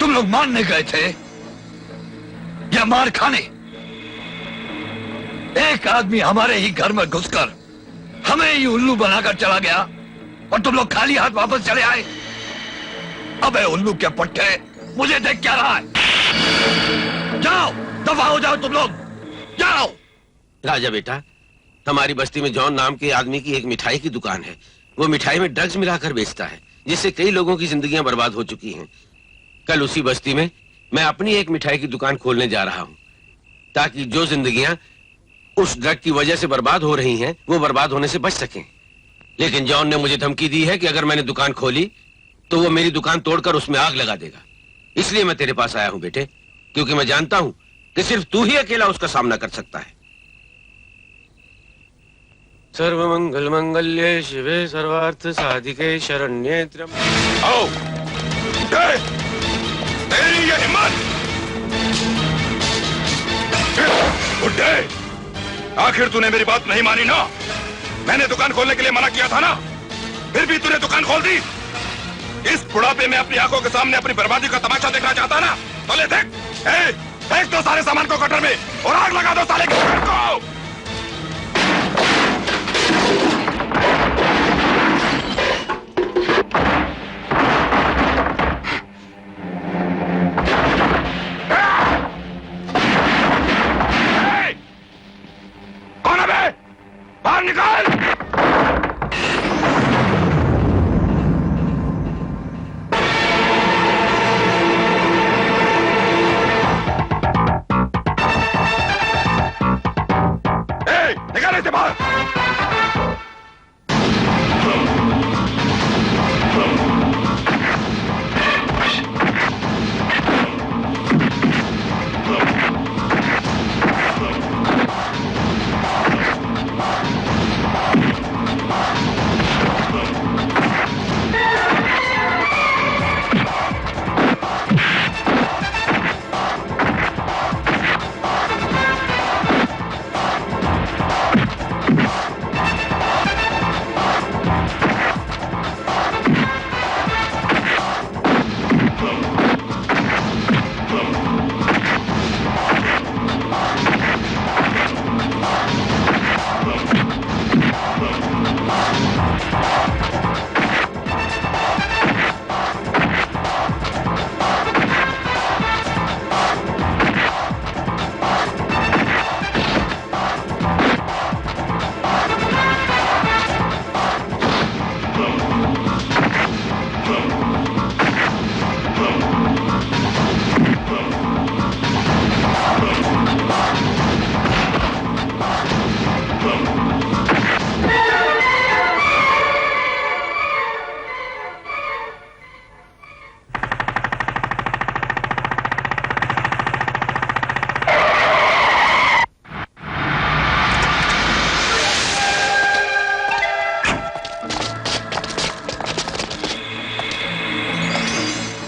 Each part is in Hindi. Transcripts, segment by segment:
तुम लोग मारने गए थे या मार खाने? एक आदमी हमारे ही घर में घुसकर हमें ही उल्लू बनाकर चला गया और तुम लोग खाली हाथ वापस चले आए। अबे उल्लू के पट्टे, मुझे देख क्या रहा है? जाओ, दफा हो जाओ तुम लोग, जाओ। राजा बेटा, हमारी बस्ती में जॉन नाम के आदमी की एक मिठाई की दुकान है। वो मिठाई में ड्रग्स मिलाकर बेचता है, जिससे कई लोगों की जिंदगियां बर्बाद हो चुकी हैं। कल उसी बस्ती में मैं अपनी एक मिठाई की दुकान खोलने जा रहा हूं, ताकि जो जिंदगियां उस ड्रग की वजह से बर्बाद हो रही हैं, वो बर्बाद होने से बच सकें। लेकिन जॉन ने मुझे धमकी दी है कि अगर मैंने दुकान खोली तो वो मेरी दुकान तोड़कर उसमें आग लगा देगा। इसलिए मैं तेरे पास आया हूं बेटे, क्योंकि मैं जानता हूं कि सिर्फ तू ही अकेला उसका सामना कर सकता है। सर्वमंगल मंगल्ये शिवे सर्वार्थ साधिके शरण्ये त्र्यंबके। आओ, तेरी ये हिम्मत! बुड्ढे, आखिर तूने मेरी बात नहीं मानी ना? मैंने दुकान खोलने के लिए मना किया था ना, फिर भी तूने दुकान खोल दी। इस बुढ़ापे में अपनी आंखों के सामने अपनी बर्बादी का तमाशा देखना चाहता ना? तो ले देख, फेंक दो सारे सामान को गटर में और आग लगा दो साले के घर को। कौन है बे? बाहर निकाल! निकाल इसे बाहर!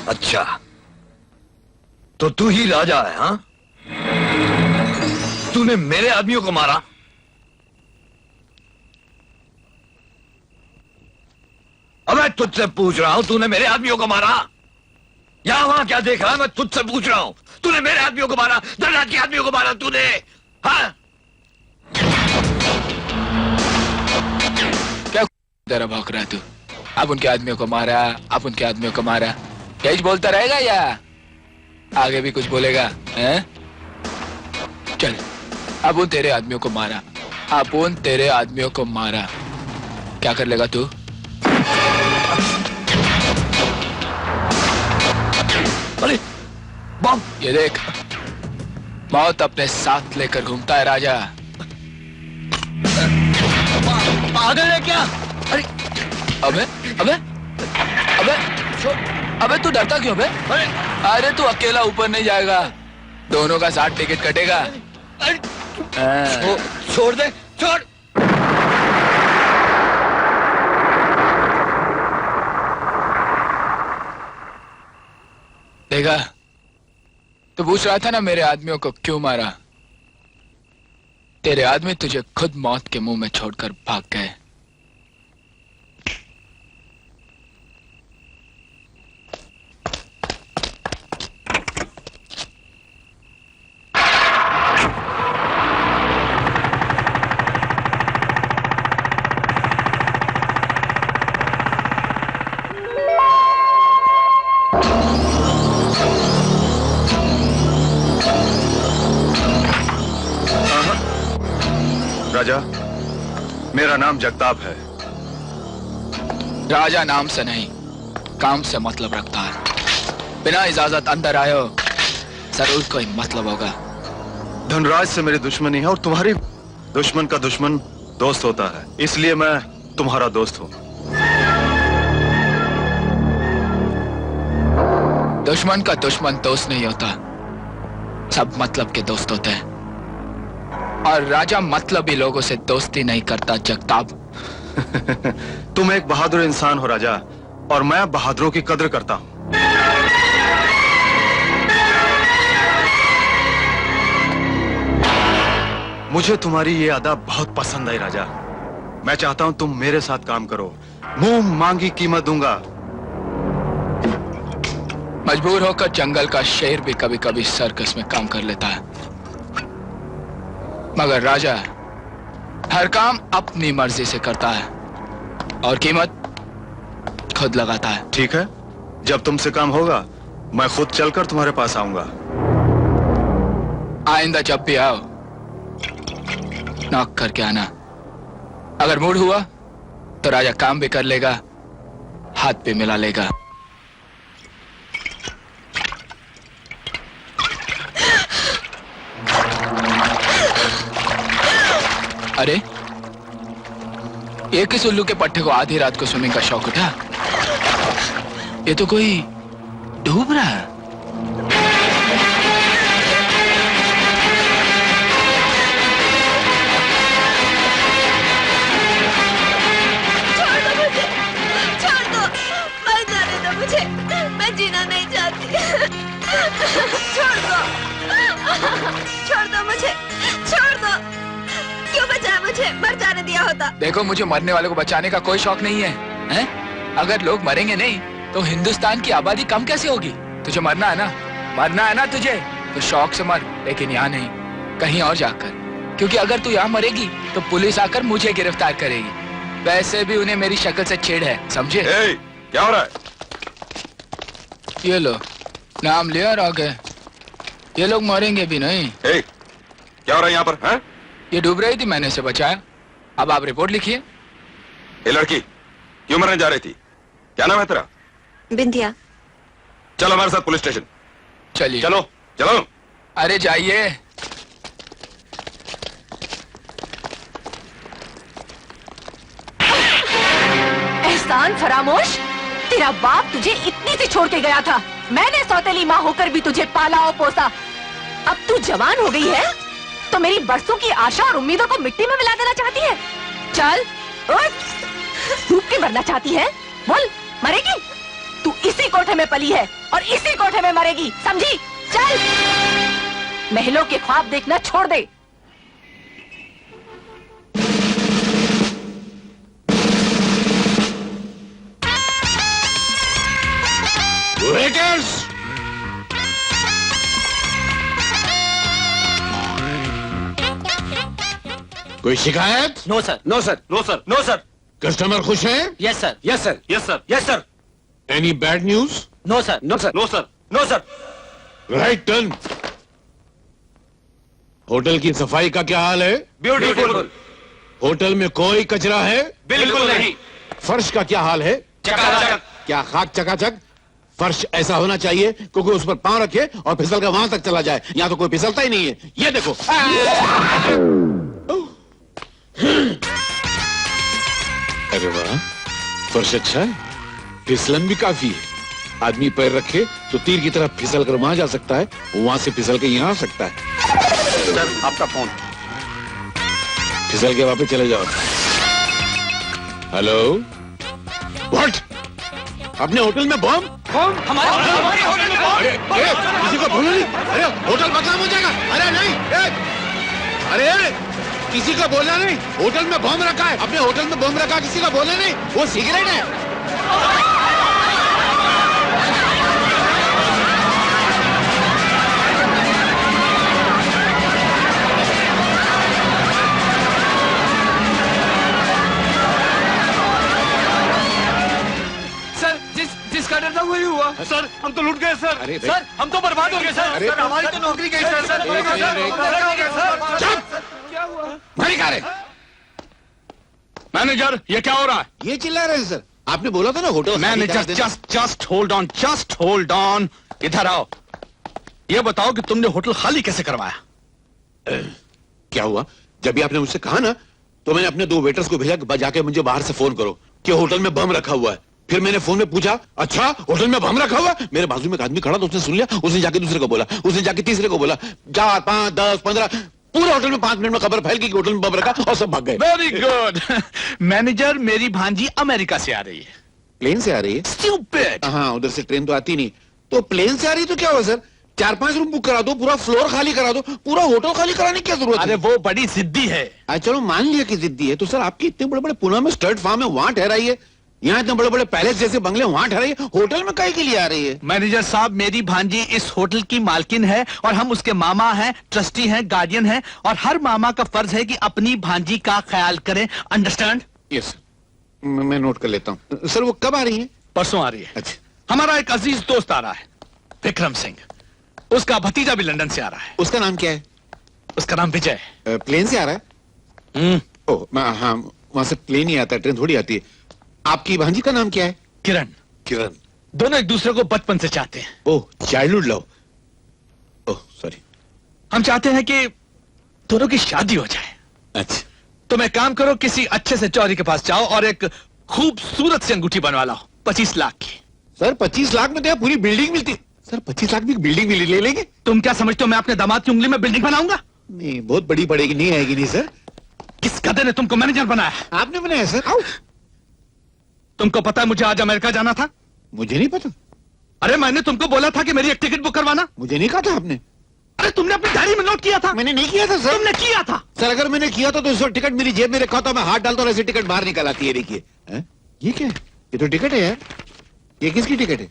अच्छा, तो तू ही राजा है? हाँ, तूने मेरे आदमियों को मारा? अबे तुझसे पूछ रहा हूं, तूने मेरे आदमियों को मारा? यहां वहां क्या देख रहा है? मैं तुझसे पूछ रहा हूं, तूने मेरे आदमियों को मारा? धनराज के आदमियों को मारा तूने? हाँ? क्या तेरा भौंक रहा है तू? अब उनके आदमियों को मारा, अब उनके आदमियों को मारा, यही बोलता रहेगा या आगे भी कुछ बोलेगा? हैं? चल, अब उन तेरे आदमियों को मारा, अब उन तेरे आदमियों को मारा, क्या कर लेगा तू? अरे बम! ये देख, मौत अपने साथ लेकर घूमता है राजा। पागल है क्या? अरे अबे अबे अबे अबे तू डरता क्यों बे? अरे तू अकेला ऊपर नहीं जाएगा, दोनों का साथ टिकट कटेगा। छोड़ दे, छोड़। देखा, तो पूछ रहा था ना मेरे आदमियों को क्यों मारा? तेरे आदमी तुझे खुद मौत के मुंह में छोड़कर भाग गए। राजा, मेरा नाम जगताप है। राजा नाम से नहीं, काम से मतलब रखता है। बिना इजाजत अंदर आए हो, जरूर कोई मतलब होगा। धनराज से मेरी दुश्मनी है और तुम्हारी दुश्मन का दुश्मन दोस्त होता है, इसलिए मैं तुम्हारा दोस्त हूं। दुश्मन का दुश्मन दोस्त नहीं होता, सब मतलब के दोस्त होते हैं। और राजा मतलबी लोगों से दोस्ती नहीं करता जगताप। तुम एक बहादुर इंसान हो राजा, और मैं बहादुरों की कद्र करता हूं। मुझे तुम्हारी ये अदा बहुत पसंद आई राजा। मैं चाहता हूं तुम मेरे साथ काम करो, मुंह मांगी कीमत दूंगा। मजबूर होकर जंगल का शेर भी कभी कभी सर्कस में काम कर लेता है, मगर राजा हर काम अपनी मर्जी से करता है और कीमत खुद लगाता है। ठीक है, जब तुमसे काम होगा मैं खुद चलकर तुम्हारे पास आऊंगा। आइंदा जब भी आओ नॉक करके आना। अगर मूड हुआ तो राजा काम भी कर लेगा, हाथ भी मिला लेगा। अरे ये किस उल्लू के पट्टे को आधी रात को स्विमिंग का शौक उठा? ये तो कोई डूब रहा है। छोड़ दो, मर जाने दो मुझे, मैं जीना नहीं चाहती। छोड़ दो मुझे, छोड़ दो। क्यों बचाया मुझे? मर जाने दिया होता। देखो, मुझे मरने वालों को बचाने का कोई शौक नहीं है, हैं? अगर लोग मरेंगे नहीं तो हिंदुस्तान की आबादी कम कैसे होगी? तुझे मरना है ना, मरना है ना तुझे, तो शौक से मर, लेकिन यहाँ नहीं, कहीं और जाकर। क्योंकि अगर तू यहाँ मरेगी तो पुलिस आकर मुझे गिरफ्तार करेगी। वैसे भी उन्हें मेरी शक्ल से चिढ़ है, समझे? क्या हो रहा है? ये लो, नाम लिया और आ गए। ये लोग मरेंगे भी नहीं। क्या हो रहा है यहाँ पर? है? ये डूब रही थी, मैंने इसे बचाया। अब आप रिपोर्ट लिखिए। ये लड़की क्यों मरने जा रही थी? क्या नाम है तेरा? बिंदिया। चलो हमारे साथ पुलिस स्टेशन। चलिए। चलो चलो। अरे जाइए। एहसान फरामोश, तेरा बाप तुझे इतनी सी छोड़ के गया था। मैंने सौतेली माँ होकर भी तुझे पाला और पोसा। अब तू जवान हो गई है तो मेरी बरसों की आशा और उम्मीदों को मिट्टी में मिला देना चाहती है। चल उठ, डूब के मरना चाहती है? बोल, मरेगी? तू इसी कोठे में पली है और इसी कोठे में मरेगी, समझी? चल, महलों के ख्वाब देखना छोड़ दे। वेटर्स, कोई शिकायत? No sir, no sir, no sir, no sir. Customer खुश हैं? Yes sir, yes sir, yes sir, yes sir. Any bad news? No sir, no sir, no sir, no sir. Right turn. Hotel की सफाई का क्या हाल है? ब्यूटीफुल। होटल में कोई कचरा है? बिल्कुल नहीं। फर्श का क्या हाल है? चकाचक। क्या खाक चकाचक? फर्श ऐसा होना चाहिए क्योंकि उस पर पांव रखे और फिसल कर वहां तक चला जाए। यहाँ तो कोई फिसलता ही नहीं है। ये देखो। अरे वाह, फर्श अच्छा है, फिसलन भी काफी है। आदमी पैर रखे तो तीर की तरह फिसल कर वहां जा सकता है, वहां से फिसल के यहाँ आ सकता है। सर, आपका फोन। फिसल के वापस चले जाओ। Hello, what? अपने होटल में बम? हमारे होटल में अरे किसी को बोलो नहीं। अरे होटल बदनाम हो जाएगा। अरे नहीं, अरे किसी को बोलना नहीं। होटल में बम रखा है, अपने होटल में बम रखा, किसी को बोलना नहीं। वो सिगरेट है। जिसका डर था वही हुआ। सर, हम तो लूट गए सर। अरे सर, हम तो बर्बाद हो गए सर। अरे सर, हमारी तो नौकरी गई सर। क्या हुआ? मैनेजर ये क्या हो रहा है? ये चिल्ला रहे हैं सर, आपने बोला था ना hotel manager just hold on, इधर आओ। ये बताओ कि तुमने होटल खाली कैसे करवाया? क्या हुआ? जब भी आपने मुझसे कहा ना तो मैंने अपने 2 वेटर्स को भेजा कि जाके मुझे बाहर से फोन करो कि होटल में बम रखा हुआ है। फिर मैंने फोन में पूछा, अच्छा होटल में बम रखा हुआ है? मेरे बाजू में एक आदमी खड़ा था, उसने सुन लिया, उसने जाके दूसरे को बोला, उसने जाके तीसरे को बोला, 4, 5, 10, 15 पूरे होटल में 5 मिनट में खबर फैल गई कि होटल में बम रखा और सब भाग गए। Very good. मैनेजर मेरी भांजी अमेरिका से आ रही है। प्लेन से आ रही है? स्टूपिड। हाँ, उधर से ट्रेन तो आती नहीं, तो प्लेन से आ रही है तो क्या हुआ सर? 4-5 रूम बुक करा दो, पूरा फ्लोर खाली करा दो, पूरा होटल खाली कराने की क्या जरूरत अरे है? वो बड़ी जिद्दी है। चलो मान लिया कि जिद्दी है, तो सर आपके इतने बड़े बड़े पुणे में स्टर्ड फार्म है, वहां ठहराई है। यहाँ इतने बड़े बड़े पैलेस जैसे बंगले वहां ठहराई है, होटल में काहे के लिए आ रही है? मैनेजर साहब, मेरी भांजी इस होटल की मालकिन है और हम उसके मामा हैं, ट्रस्टी हैं, गार्डियन हैं, और हर मामा का फर्ज है कि अपनी भांजी का ख्याल करें। अंडरस्टैंड? यस, मैं नोट कर लेता हूँ। सर वो कब आ रही है? परसों आ रही है। अच्छा। हमारा एक अजीज दोस्त आ रहा है, विक्रम सिंह। उसका भतीजा भी लंदन से आ रहा है। उसका नाम क्या है? उसका नाम विजय। प्लेन से आ रहा है? ओह, हाँ, वहां से प्लेन ही आता है, ट्रेन थोड़ी आती है। आपकी भांजी का नाम क्या है? किरण। किरण। दोनों एक दूसरे को बचपन से चाहते हैं। ओह, चाइल्डहुड लव। Oh sorry. हम चाहते हैं कि दोनों की शादी हो जाए। अच्छा, तुम एक काम करो, किसी अच्छे से चौधरी के पास जाओ और एक खूबसूरत सी अंगूठी बनवा लाओ, 25 लाख की। सर 25 लाख में तो यहाँ पूरी बिल्डिंग मिलती। सर 25 लाख में एक बिल्डिंग भी ले लेंगे? तुम क्या समझते हो मैं अपने दामाद की उंगली में बिल्डिंग बनाऊंगा? नहीं, बहुत बड़ी पड़ेगी, नहीं आएगी। नहीं सर। किस गधे ने तुमको मैनेजर बनाया? आपने बनाया सर? आओ। तुमको पता है मुझे आज अमेरिका जाना था? मुझे नहीं पता। अरे मैंने तुमको बोला था कि मेरी एक टिकट बुक करवाना। मुझे नहीं कहा था आपने। अरे तुमने अपनी डायरी में नोट किया था। मैंने नहीं किया था सर। तुमने किया था। सर अगर मैंने किया था तो इस वक्त टिकट मेरी जेब में रखा होता, मैं हाथ डालता और ऐसे टिकट बाहर निकल आती है। देखिए ये क्या है? ये तो टिकट है यार। ये किसकी टिकट है?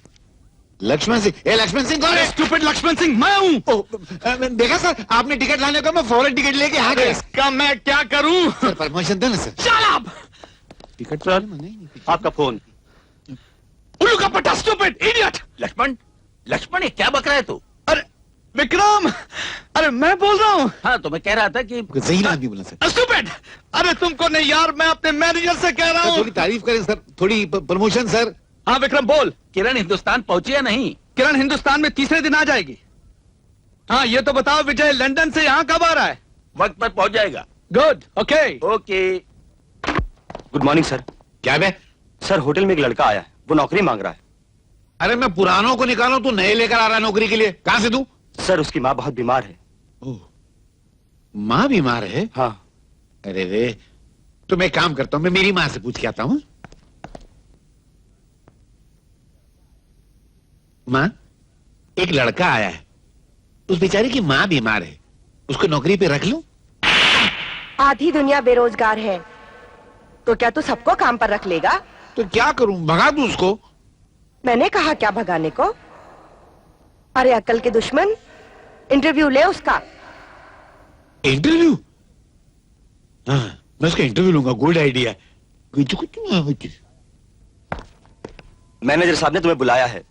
लक्ष्मण सिंह। लक्ष्मण सिंह कौन है? स्टूपिड लक्ष्मण सिंह मैं हूँ। देखा सर, आपने टिकट लाने का, मैं फौरन टिकट लेके आ गया। इसका मैं क्या करूँ? सर परमिशन दे ना sir. Shut up! Ticket sir नहीं। आपका फोन। उल्लू का पट्टा, स्टूपिड इडियट। लक्ष्मण ये क्या बक रहा है तू? अरे विक्रम, अरे मैं बोल रहा हूँ। हाँ तो मैं कह रहा था कि सही नाम भी बोला सर। स्टूपिड। अरे तुमको नहीं यार, मैं अपने मैनेजर से कह रहा हूँ। थोड़ी तारीफ करें सर, थोड़ी प्रमोशन सर। हाँ विक्रम बोल। किरण हिंदुस्तान पहुंची या नहीं? किरण हिंदुस्तान में तीसरे दिन आ जाएगी। हाँ ये तो बताओ विजय लंदन से यहाँ कब आ रहा है? वक्त पर पहुंच जाएगा। Good, okay. Okay. Good morning sir. क्या बे? सर होटल में एक लड़का आया है, वो नौकरी मांग रहा है। अरे मैं पुरानों को निकालूं, तू नए लेकर आ रहा है नौकरी के लिए? कहां से तू? सर उसकी माँ बहुत बीमार है। ओह, माँ बीमार है? हाँ। अरे रे, तो मैं एक काम करता हूं, मैं मेरी माँ से पूछ के आता हूं। माँ, एक लड़का आया है, उस बेचारे की माँ बीमार है, उसको नौकरी पे रख लूं? आधी दुनिया बेरोजगार है, तो क्या तू सबको काम पर रख लेगा? तो क्या करूं, भगा दूं उसको? मैंने कहा क्या भगाने को? अरे अक्ल के दुश्मन, इंटरव्यू ले उसका। इंटरव्यू? हाँ, मैं उसका इंटरव्यू लूंगा, गुड आइडिया। मैनेजर साहब ने तुम्हें बुलाया है।